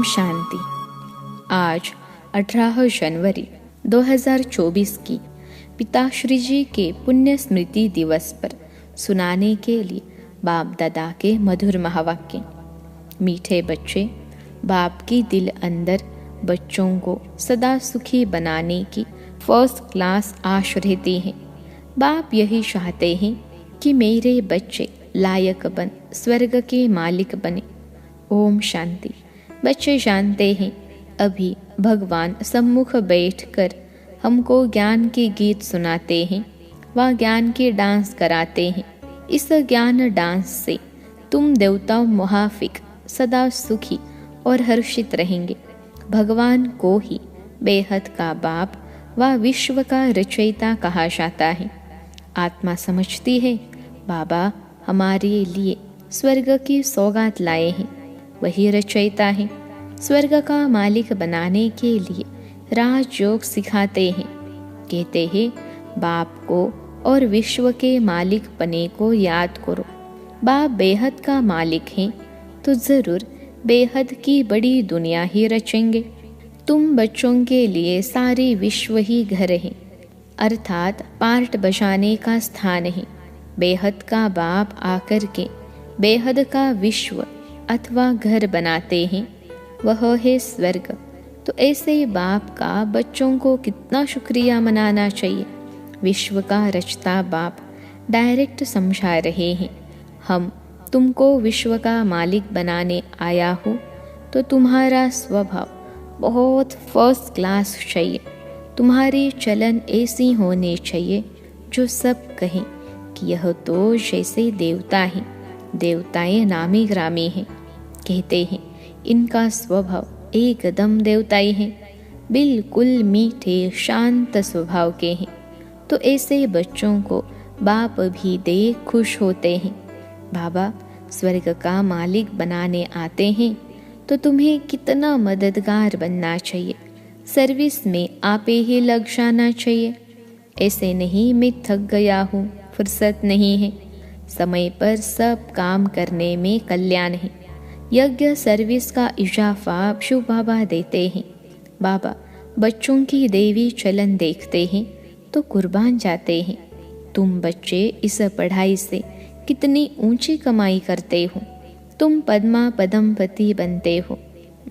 ओम शांति। आज 18 जनवरी 2024 की पिताश्री जी के पुण्य स्मृति दिवस पर सुनाने के लिए बाप दादा के मधुर महावाक्य। मीठे बच्चे, बाप की दिल अंदर बच्चों को सदा सुखी बनाने की फर्स्ट क्लास आश रहती है। बाप यही चाहते हैं कि मेरे बच्चे लायक बन स्वर्ग के मालिक बने। ओम शांति। बच्चे जानते हैं अभी भगवान सम्मुख बैठकर हमको ज्ञान के गीत सुनाते हैं, वह ज्ञान के डांस कराते हैं। इस ज्ञान डांस से तुम देवताओं मुहाफिक सदा सुखी और हर्षित रहेंगे। भगवान को ही बेहद का बाप व विश्व का रचयिता कहा जाता है। आत्मा समझती है बाबा हमारे लिए स्वर्ग की सौगात लाए हैं, वही रचयिता है। स्वर्ग का मालिक बनाने के लिए राजयोग सिखाते हैं। कहते हैं बाप को और विश्व के मालिक बने को याद करो। बाप बेहद का मालिक हैं तो जरूर बेहद की बड़ी दुनिया ही रचेंगे। तुम बच्चों के लिए सारे विश्व ही घर है, अर्थात पार्ट बजाने का स्थान है। बेहद का बाप आकर के बेहद का विश्व अथवा घर बनाते हैं, वह है स्वर्ग। तो ऐसे बाप का बच्चों को कितना शुक्रिया मनाना चाहिए। विश्व का रचता बाप डायरेक्ट समझा रहे हैं, हम तुमको विश्व का मालिक बनाने आया हूँ, तो तुम्हारा स्वभाव बहुत फर्स्ट क्लास चाहिए। तुम्हारी चलन ऐसी होनी चाहिए जो सब कहें कि यह तो जैसे देवता हैं, देवताएं नामी ग्रामी हैं। कहते हैं इनका स्वभाव एकदम देवताई है, बिल्कुल मीठे शांत स्वभाव के हैं। तो ऐसे बच्चों को बाप भी देख खुश होते हैं। बाबा स्वर्ग का मालिक बनाने आते हैं तो तुम्हें कितना मददगार बनना चाहिए। सर्विस में आपे ही लग जाना चाहिए। ऐसे नहीं मैं थक गया हूँ, फुर्सत नहीं है। समय पर सब काम करने में कल्याण है। यज्ञ सर्विस का इजाफा शिव बाबा देते हैं। बाबा बच्चों की देवी चलन देखते हैं तो कुर्बान जाते हैं। तुम बच्चे इस पढ़ाई से कितनी ऊंची कमाई करते हो, तुम पद्मा पदमपति बनते हो।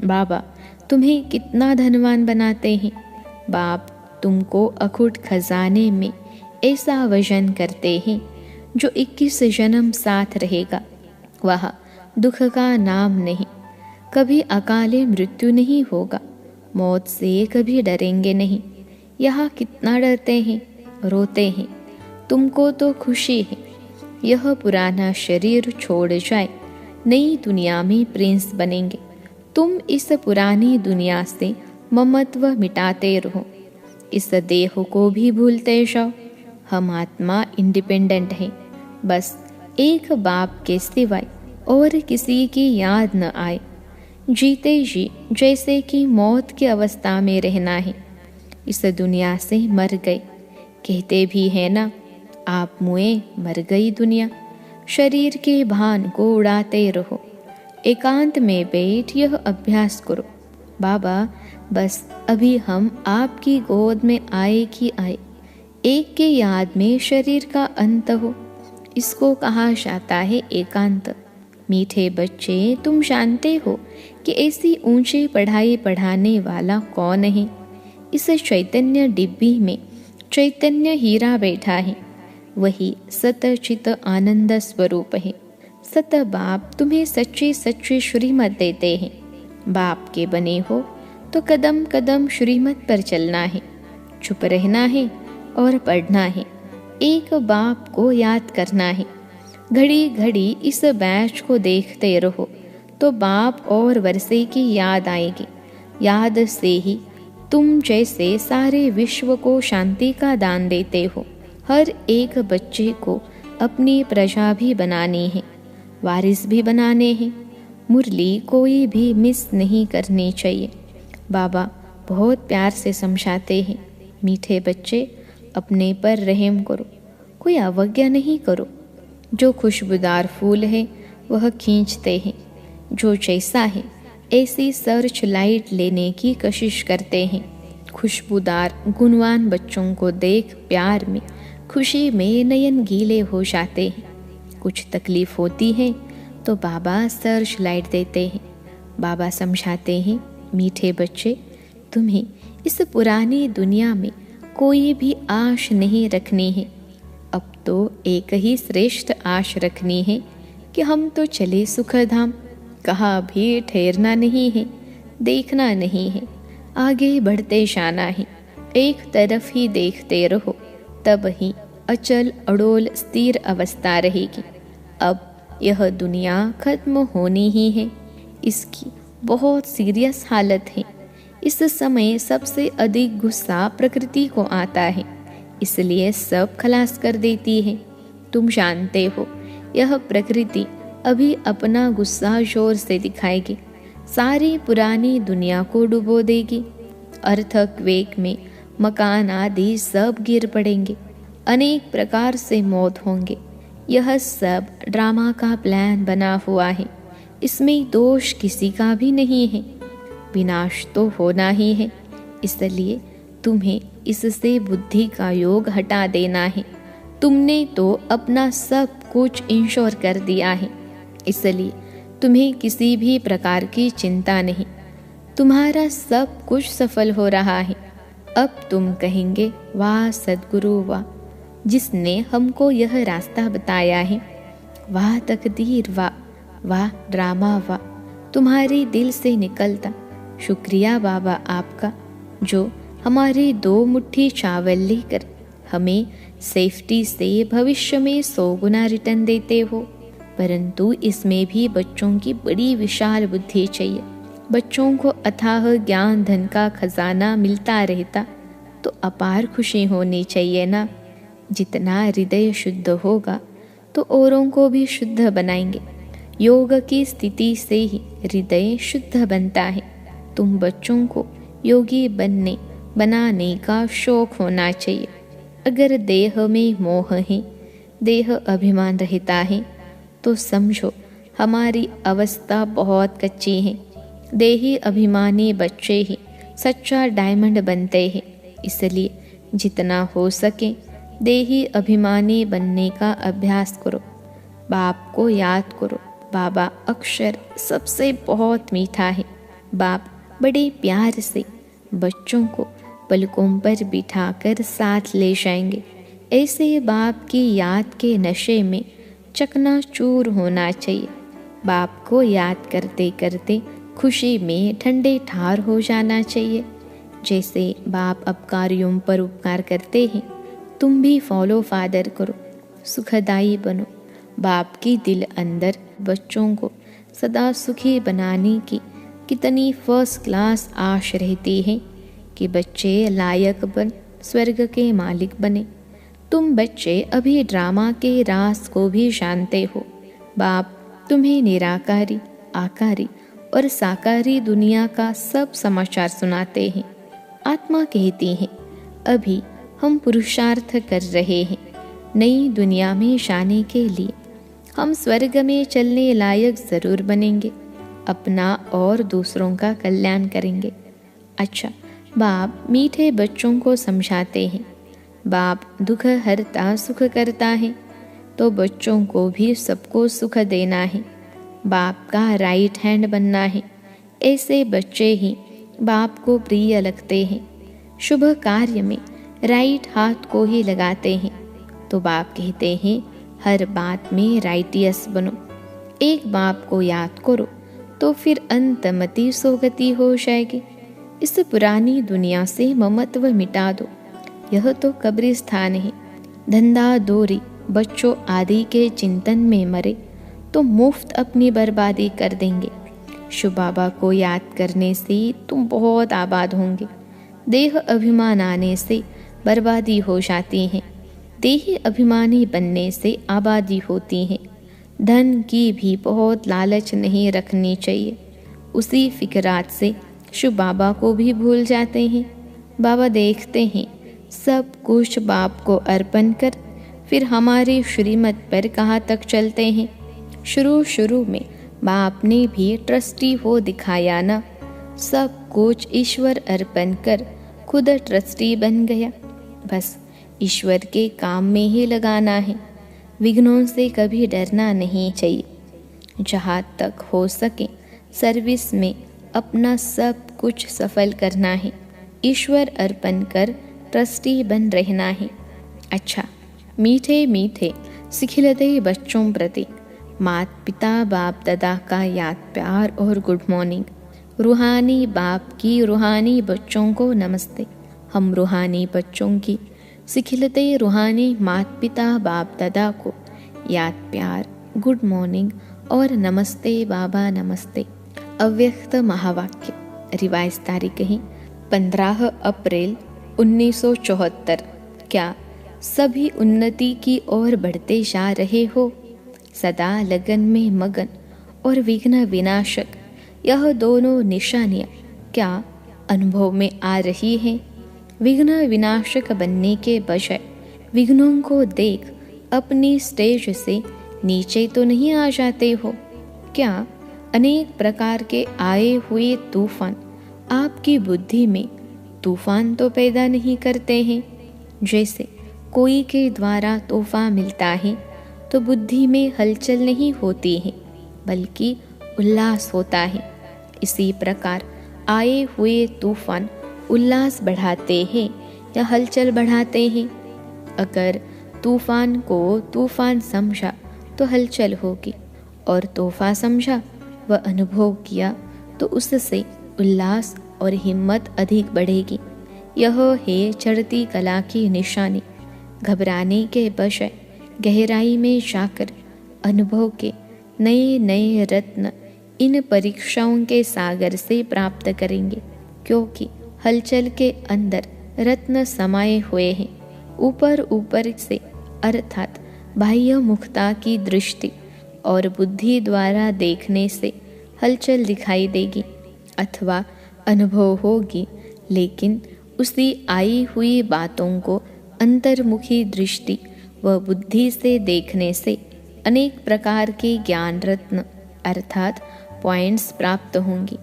बाबा तुम्हें कितना धनवान बनाते हैं। बाप तुमको अखुट खजाने में ऐसा वजन करते हैं जो 21 जन्म साथ रहेगा। वह दुख का नाम नहीं, कभी अकाले मृत्यु नहीं होगा। मौत से कभी डरेंगे नहीं। यहाँ कितना डरते हैं, रोते हैं। तुमको तो खुशी है यह पुराना शरीर छोड़ जाए, नई दुनिया में प्रिंस बनेंगे। तुम इस पुरानी दुनिया से ममत्व मिटाते रहो, इस देह को भी भूलते जाओ। हम आत्मा इंडिपेंडेंट है, बस एक बाप के सिवाय और किसी की याद न आए। जीते जी जैसे कि मौत की अवस्था में रहना है। इस दुनिया से मर गए, कहते भी है ना, आप मुए मर गई दुनिया। शरीर के भान को उड़ाते रहो, एकांत में बैठ यह अभ्यास करो। बाबा बस अभी हम आपकी गोद में आए कि आए, एक के याद में शरीर का अंत हो, इसको कहा जाता है एकांत। मीठे बच्चे, तुम जानते हो कि ऐसी ऊंची पढ़ाई पढ़ाने वाला कौन है। इस चैतन्य डिब्बी में चैतन्य हीरा बैठा है, वही सतचित आनंद स्वरूप है। सत बाप तुम्हें सच्ची सच्ची श्रीमत देते हैं। बाप के बने हो तो कदम कदम श्रीमत पर चलना है, चुप रहना है और पढ़ना है। एक बाप को याद करना है। घड़ी घड़ी इस बैच को देखते रहो तो बाप और वर्षे की याद आएगी। याद से ही तुम जैसे सारे विश्व को शांति का दान देते हो। हर एक बच्चे को अपनी प्रजा भी बनानी है, वारिस भी बनाने हैं। मुरली कोई भी मिस नहीं करनी चाहिए। बाबा बहुत प्यार से समझाते हैं, मीठे बच्चे अपने पर रहम करो, कोई अवज्ञा नहीं करो। जो खुशबूदार फूल है वह खींचते हैं, जो जैसा है ऐसी सर्च लाइट लेने की कोशिश करते हैं। खुशबूदार गुणवान बच्चों को देख प्यार में खुशी में नयन गीले हो जाते हैं। कुछ तकलीफ होती है तो बाबा सर्च लाइट देते हैं। बाबा समझाते हैं, मीठे बच्चे, तुम्हें इस पुरानी दुनिया में कोई भी आश नहीं रखनी है। अब तो एक ही श्रेष्ठ आश रखनी है कि हम तो चले सुखधाम, कहाँ भी ठहरना नहीं है, देखना नहीं है, आगे बढ़ते जाना है। एक तरफ ही देखते रहो, तब ही अचल अडोल स्थिर अवस्था रहेगी। अब यह दुनिया खत्म होनी ही है, इसकी बहुत सीरियस हालत है। इस समय सबसे अधिक गुस्सा प्रकृति को आता है, इसलिए सब खलास कर देती है। तुम जानते हो, यह प्रकृति अभी अपना गुस्सा जोर से दिखाएगी, सारी पुरानी दुनिया को डुबो देगी। अर्थक्वेक में मकान आदि सब गिर पड़ेंगे, अनेक प्रकार से मौत होंगे। यह सब ड्रामा का प्लान बना हुआ है, इसमें दोष किसी का भी नहीं है। विनाश तो होना ही है, इसलिए तुम्हें इससे बुद्धि का योग हटा देना है। तुमने तो अपना सब कुछ इंश्योर कर दिया है, इसलिए तुम्हें किसी भी प्रकार की चिंता नहीं। तुम्हारा सब कुछ सफल हो रहा है। अब तुम कहेंगे, वाह सद्गुरु वाह, जिसने हमको यह रास्ता बताया है। वाह तकदीर वाह, वाह ड्रामा वाह, तुम्हारे दिल से निकलता शुक्रिया बाबा आपका, जो हमारे 2 मुट्ठी चावल लेकर हमें सेफ्टी से भविष्य में 100 गुना रिटर्न देते हो। परंतु इसमें भी बच्चों की बड़ी विशाल बुद्धि चाहिए। बच्चों को अथाह ज्ञान धन का खजाना मिलता रहता तो अपार खुशी होनी चाहिए ना। जितना हृदय शुद्ध होगा तो औरों को भी शुद्ध बनाएंगे। योग की स्थिति से ही हृदय शुद्ध बनता है। तुम बच्चों को योगी बनाने का शौक होना चाहिए। अगर देह में मोह है, देह अभिमान रहता है, तो समझो हमारी अवस्था बहुत कच्ची है। देही अभिमानी बच्चे ही सच्चा डायमंड बनते हैं। इसलिए जितना हो सके देही अभिमानी बनने का अभ्यास करो। बाप को याद करो। बाबा अक्षर सबसे बहुत मीठा है। बाप बड़े प्यार से बच्चों को पलकों पर बिठाकर साथ ले जाएंगे। ऐसे बाप की याद के नशे में चकनाचूर होना चाहिए। बाप को याद करते करते खुशी में ठंडे ठार हो जाना चाहिए। जैसे बाप अपकारियों पर उपकार करते हैं, तुम भी फॉलो फादर करो, सुखदाई बनो। बाप की दिल अंदर बच्चों को सदा सुखी बनाने की कितनी फर्स्ट क्लास आश रहती है कि बच्चे लायक बन स्वर्ग के मालिक बने। तुम बच्चे अभी ड्रामा के राज को भी जानते हो। बाप तुम्हें निराकारी, आकारी और साकारी दुनिया का सब समाचार सुनाते हैं। आत्मा कहती है, अभी हम पुरुषार्थ कर रहे हैं। नई दुनिया में जाने के लिए हम स्वर्ग में चलने लायक जरूर बनेंगे। अपना और दूसरों का कल्याण करेंगे। अच्छा, बाप मीठे बच्चों को समझाते हैं। बाप दुख हरता सुख करता है, तो बच्चों को भी सबको सुख देना है। बाप का राइट हैंड बनना है। ऐसे बच्चे ही बाप को प्रिय लगते हैं। शुभ कार्य में राइट हाथ को ही लगाते हैं। तो बाप कहते हैं, हर बात में राइटियस बनो। एक बाप को याद करो तो फिर अंतमति सोगति हो जाएगी। इस पुरानी दुनिया से ममत्व मिटा दो। यह तो कब्रिस्तान है। धंधा दोरी बच्चों आदि के चिंतन में मरे तो मुफ्त अपनी बर्बादी कर देंगे। शिव बाबा को याद करने से तुम बहुत आबाद होंगे। देह अभिमान आने से बर्बादी हो जाती है। देही अभिमानी बनने से आबादी होती है। धन की भी बहुत लालच नहीं रखनी चाहिए। उसी फिक्रात से शिव बाबा को भी भूल जाते हैं। बाबा देखते हैं सब कुछ बाप को अर्पण कर फिर हमारे श्रीमत पर कहाँ तक चलते हैं। शुरू में बाप ने भी ट्रस्टी हो दिखाया ना। सब कुछ ईश्वर अर्पण कर खुद ट्रस्टी बन गया। बस ईश्वर के काम में ही लगाना है। विघ्नों से कभी डरना नहीं चाहिए। जहाँ तक हो सके सर्विस में अपना सब कुछ सफल करना है। ईश्वर अर्पण कर ट्रस्टी बन रहना है। अच्छा, मीठे मीठे सिखिलते बच्चों प्रति माता पिता बाप दादा का याद प्यार और गुड मॉर्निंग। रूहानी बाप की रूहानी बच्चों को नमस्ते। हम रूहानी बच्चों की सिखिलते रूहानी माता पिता बाप दादा को याद प्यार, गुड मॉर्निंग और नमस्ते बाबा नमस्ते। अव्यक्त महावाक्य। रिवाइज तारीख है 15 अप्रैल 1974। क्या सभी उन्नति की ओर बढ़ते जा रहे हो? सदा लगन में मगन और विघ्न विनाशक, यह दोनों निशानियाँ क्या अनुभव में आ रही हैं? विघ्न विनाशक बनने के बजाय विघ्नों को देख अपनी स्टेज से नीचे तो नहीं आ जाते हो? क्या अनेक प्रकार के आए हुए तूफान आपकी बुद्धि में तूफान तो पैदा नहीं करते हैं? जैसे कोई के द्वारा तोहफा मिलता है तो बुद्धि में हलचल नहीं होती है बल्कि उल्लास होता है। इसी प्रकार आए हुए तूफान उल्लास बढ़ाते हैं या हलचल बढ़ाते हैं? अगर तूफान को तूफान समझा तो हलचल होगी, और तोहफा समझा व अनुभव किया तो उससे उल्लास और हिम्मत अधिक बढ़ेगी। यह है चढ़ती कला की निशानी। घबराने के बजाय गहराई में जाकर अनुभव के नए नए रत्न इन परीक्षाओं के सागर से प्राप्त करेंगे, क्योंकि हलचल के अंदर रत्न समाये हुए हैं। ऊपर ऊपर से अर्थात बाह्य मुखता की दृष्टि और बुद्धि द्वारा देखने से हलचल दिखाई देगी अथवा अनुभव होगी, लेकिन उसी आई हुई बातों को अंतर्मुखी दृष्टि व बुद्धि से देखने से अनेक प्रकार के ज्ञान रत्न अर्थात पॉइंट्स प्राप्त होंगी।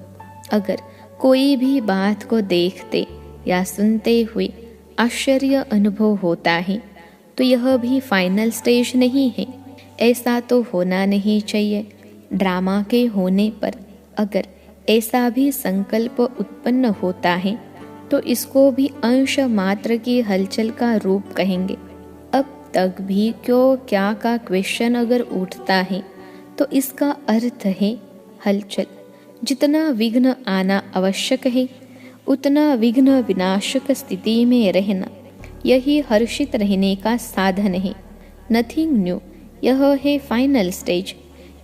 अगर कोई भी बात को देखते या सुनते हुए आश्चर्य अनुभव होता है तो यह भी फाइनल स्टेज नहीं है। ऐसा तो होना नहीं चाहिए। ड्रामा के होने पर अगर ऐसा भी संकल्प उत्पन्न होता है तो इसको भी अंश मात्र की हलचल का रूप कहेंगे। अब तक भी क्यों क्या का क्वेश्चन अगर उठता है तो इसका अर्थ है हलचल। जितना विघ्न आना आवश्यक है उतना विघ्न विनाशक स्थिति में रहना, यही हर्षित रहने का साधन है। नथिंग न्यू, यह है फाइनल स्टेज।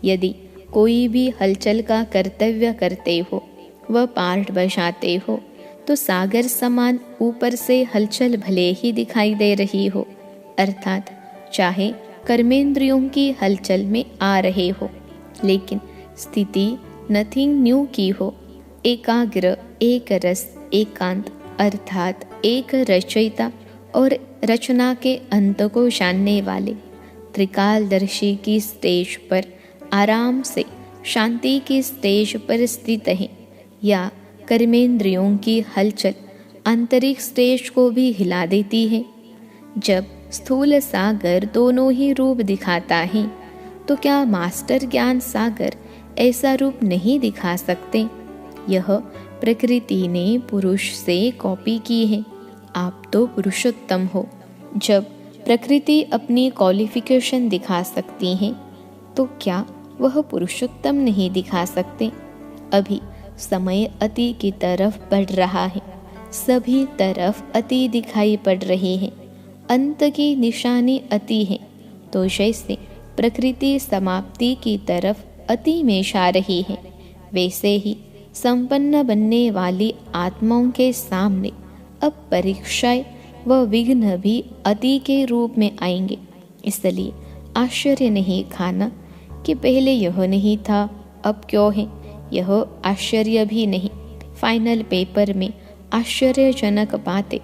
यदि कोई भी हलचल का कर्तव्य करते हो व पार्ट बजाते हो तो सागर समान ऊपर से हलचल भले ही दिखाई दे रही हो, अर्थात चाहे कर्मेंद्रियों की हलचल में आ रहे हो, लेकिन स्थिति नथिंग न्यू की हो। एकाग्र, एक रस, एकांत अर्थात एक रचयिता और रचना के अंत को जानने वाले त्रिकालदर्शी की स्टेज पर आराम से शांति की स्टेज पर स्थित है, या कर्मेंद्रियों की हलचल आंतरिक स्टेज को भी हिला देती है। जब स्थूल सागर दोनों ही रूप दिखाता है तो क्या मास्टर ज्ञान सागर ऐसा रूप नहीं दिखा सकते? यह प्रकृति ने पुरुष से कॉपी की है। आप तो पुरुषोत्तम हो। जब प्रकृति अपनी क्वालिफिकेशन दिखा सकती है तो क्या वह पुरुषोत्तम नहीं दिखा सकते? अभी समय अति की तरफ बढ़ रहा है। सभी तरफ अति दिखाई पड़ रही है। अंत की निशानी अति है। तो जैसे प्रकृति समाप्ति की तरफ अति में जा रही है, वैसे ही संपन्न बनने वाली आत्माओं के सामने अब परीक्षाएं व विघ्न भी अति के रूप में आएंगे। इसलिए आश्चर्य नहीं खाना कि पहले यह नहीं था अब क्यों है। यह आश्चर्य भी नहीं। फाइनल पेपर में आश्चर्यजनक बातें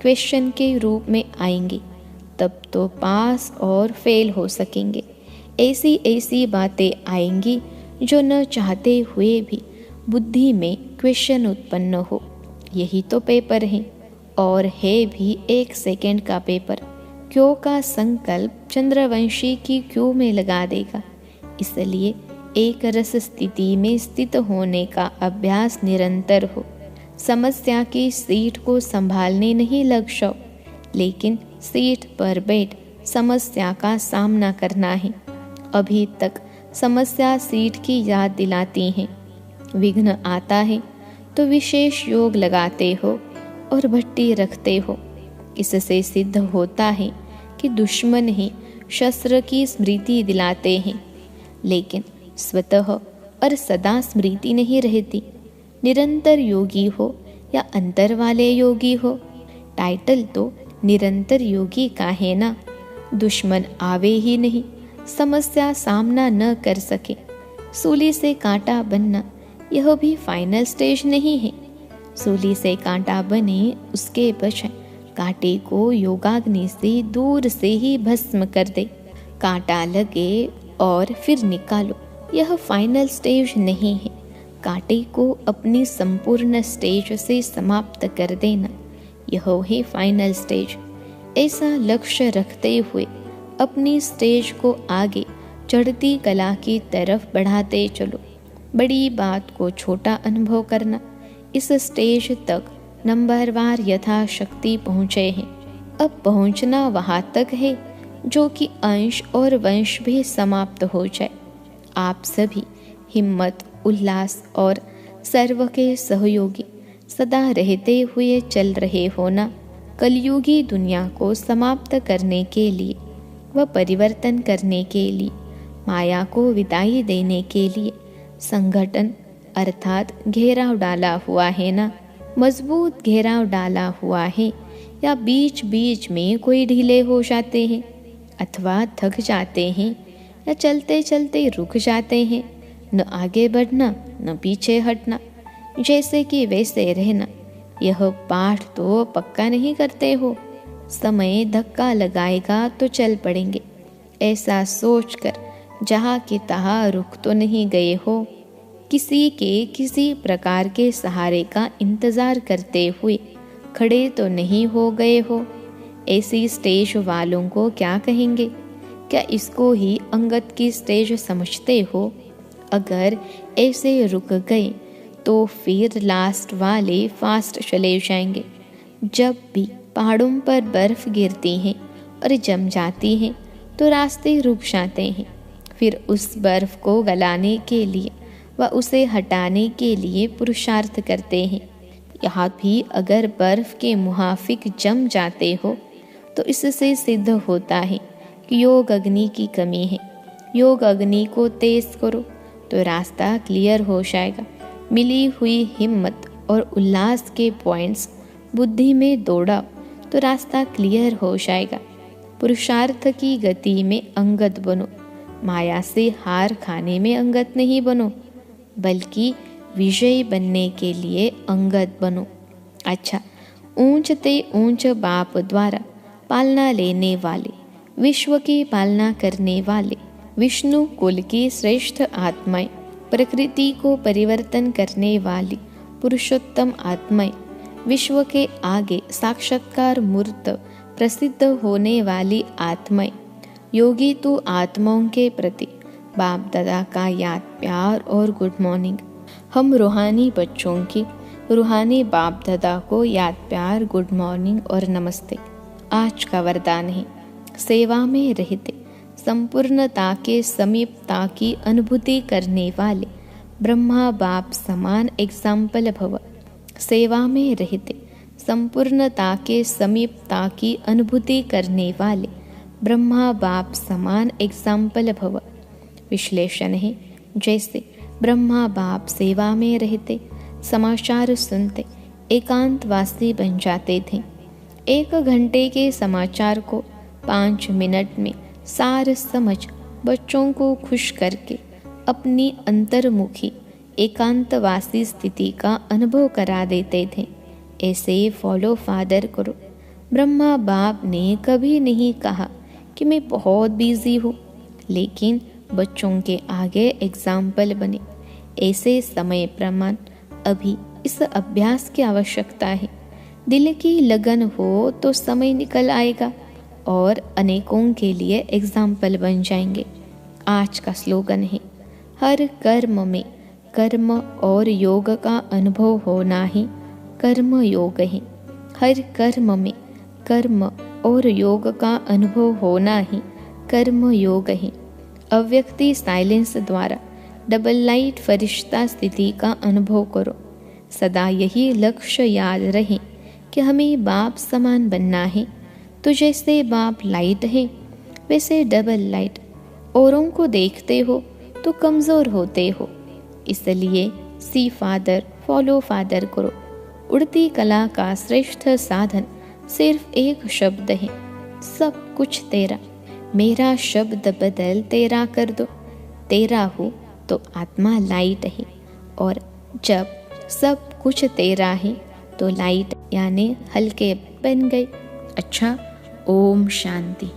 क्वेश्चन के रूप में आएंगी, तब तो पास और फेल हो सकेंगे। ऐसी ऐसी बातें आएंगी जो न चाहते हुए भी बुद्धि में क्वेश्चन उत्पन्न हो। यही तो पेपर है, और है भी 1 सेकंड का पेपर। क्यों का संकल्प चंद्रवंशी की क्यों में लगा देगा। इसलिए एक रस स्थिति में स्थित होने का अभ्यास निरंतर हो। समस्या की सीट को संभालने नहीं लग जाओ, लेकिन सीट पर बैठ समस्या का सामना करना है। अभी तक समस्या सीट की याद दिलाती है। विघ्न आता है तो विशेष योग लगाते हो और भट्टी रखते हो। इससे सिद्ध होता है कि दुश्मन ही शस्त्र की स्मृति दिलाते हैं, लेकिन स्वतः और सदा स्मृति नहीं रहती। निरंतर योगी हो या अंतर वाले योगी हो, टाइटल तो निरंतर योगी का है ना। दुश्मन आवे ही नहीं, समस्या सामना न कर सके, सूली से कांटा बनना यह भी फाइनल स्टेज नहीं है। सूली से कांटा बने उसके बजाय कांटे को योगाग्नि से दूर से ही भस्म कर दे। कांटा लगे और फिर निकालो, यह फाइनल स्टेज नहीं है। कांटे को अपनी संपूर्ण स्टेज से समाप्त कर देना, यह है फाइनल स्टेज। ऐसा लक्ष्य रखते हुए अपनी स्टेज को आगे चढ़ती कला की तरफ बढ़ाते चलो। बड़ी बात को छोटा अनुभव करना। इस स्टेज तक नंबरवार यथाशक्ति पहुँचे हैं। अब पहुँचना वहाँ तक है जो कि अंश और वंश भी समाप्त हो जाए। आप सभी हिम्मत, उल्लास और सर्व के सहयोगी सदा रहते हुए चल रहे हो ना। कलयुगी दुनिया को समाप्त करने के लिए व परिवर्तन करने के लिए, माया को विदाई देने के लिए संगठन अर्थात घेराव डाला हुआ है ना। मजबूत घेराव डाला हुआ है या बीच बीच में कोई ढीले हो जाते हैं अथवा थक जाते हैं या चलते चलते रुक जाते हैं। न आगे बढ़ना न पीछे हटना, जैसे कि वैसे रहना। यह पाठ तो पक्का नहीं करते हो। समय धक्का लगाएगा तो चल पड़ेंगे, ऐसा सोचकर जहाँ की तहाँ रुक तो नहीं गए हो। किसी के किसी प्रकार के सहारे का इंतज़ार करते हुए खड़े तो नहीं हो गए हो। ऐसी स्टेज वालों को क्या कहेंगे? क्या इसको ही अंगत की स्टेज समझते हो? अगर ऐसे रुक गए तो फिर लास्ट वाले फास्ट चले जाएंगे। जब भी पहाड़ों पर बर्फ गिरती है और जम जाती है तो रास्ते रुक जाते हैं। फिर उस बर्फ को गलाने के लिए व उसे हटाने के लिए पुरुषार्थ करते हैं। यहाँ भी अगर बर्फ के मुहाफिक जम जाते हो तो इससे सिद्ध होता है कि योग अग्नि की कमी है। योग अग्नि को तेज करो तो रास्ता क्लियर हो जाएगा। मिली हुई हिम्मत और उल्लास के पॉइंट्स बुद्धि में दौड़ाओ तो रास्ता क्लियर हो जाएगा। पुरुषार्थ की गति में अंगत बनो। माया से हार खाने में अंगत नहीं बनो, बल्कि विजयी बनने के लिए अंगत बनो। अच्छा, ऊंचते ऊंच बाप द्वारा पालना लेने वाले, विश्व की पालना करने वाले विष्णु कुल की श्रेष्ठ आत्माएं, प्रकृति को परिवर्तन करने वाली पुरुषोत्तम आत्माएं, विश्व के आगे साक्षात्कार मूर्त प्रसिद्ध होने वाली आत्माएं, योगी तो आत्माओं के प्रति बाप दादा का याद, प्यार और गुड मॉर्निंग। हम रूहानी बच्चों की रूहानी बाप दादा को याद, प्यार, गुड मॉर्निंग और नमस्ते। आज का वरदान है, सेवा में रहते संपूर्णता के समीपता की अनुभूति करने वाले ब्रह्मा बाप समान एग्जाम्पल भव। सेवा में रहते संपूर्णता के समीपता की अनुभूति करने वाले ब्रह्मा बाप समान एग्जाम्पल भव। विश्लेषण है, जैसे ब्रह्मा बाप सेवा में रहते समाचार सुनते एकांतवासी बन जाते थे। 1 घंटे के समाचार को 5 मिनट में सार समझ बच्चों को खुश करके अपनी अंतर्मुखी एकांतवासी स्थिति का अनुभव करा देते थे। ऐसे फॉलो फादर करो। ब्रह्मा बाप ने कभी नहीं कहा कि मैं बहुत बिजी हूँ, लेकिन बच्चों के आगे एग्जाम्पल बने। ऐसे समय प्रमाण अभी इस अभ्यास की आवश्यकता है। दिल की लगन हो तो समय निकल आएगा और अनेकों के लिए एग्जाम्पल बन जाएंगे। आज का स्लोगन है, हर कर्म में कर्म और योग का अनुभव होना ही कर्म योग है। हर कर्म में कर्म और योग का अनुभव होना ही कर्म योग है। अव्यक्ति साइलेंस द्वारा डबल लाइट फरिश्ता स्थिति का अनुभव करो। सदा यही लक्ष्य याद रहे कि हमें बाप समान बनना है। तो जैसे बाप लाइट है वैसे डबल लाइट। औरों को देखते हो तो कमज़ोर होते हो, इसलिए सी फादर फॉलो फादर करो। उड़ती कला का श्रेष्ठ साधन सिर्फ एक शब्द है, सब कुछ तेरा। मेरा शब्द बदल तेरा कर दो। तेरा हो तो आत्मा लाइट है, और जब सब कुछ तेरा है तो लाइट यानी हल्के बन गए। अच्छा, ओम शांति।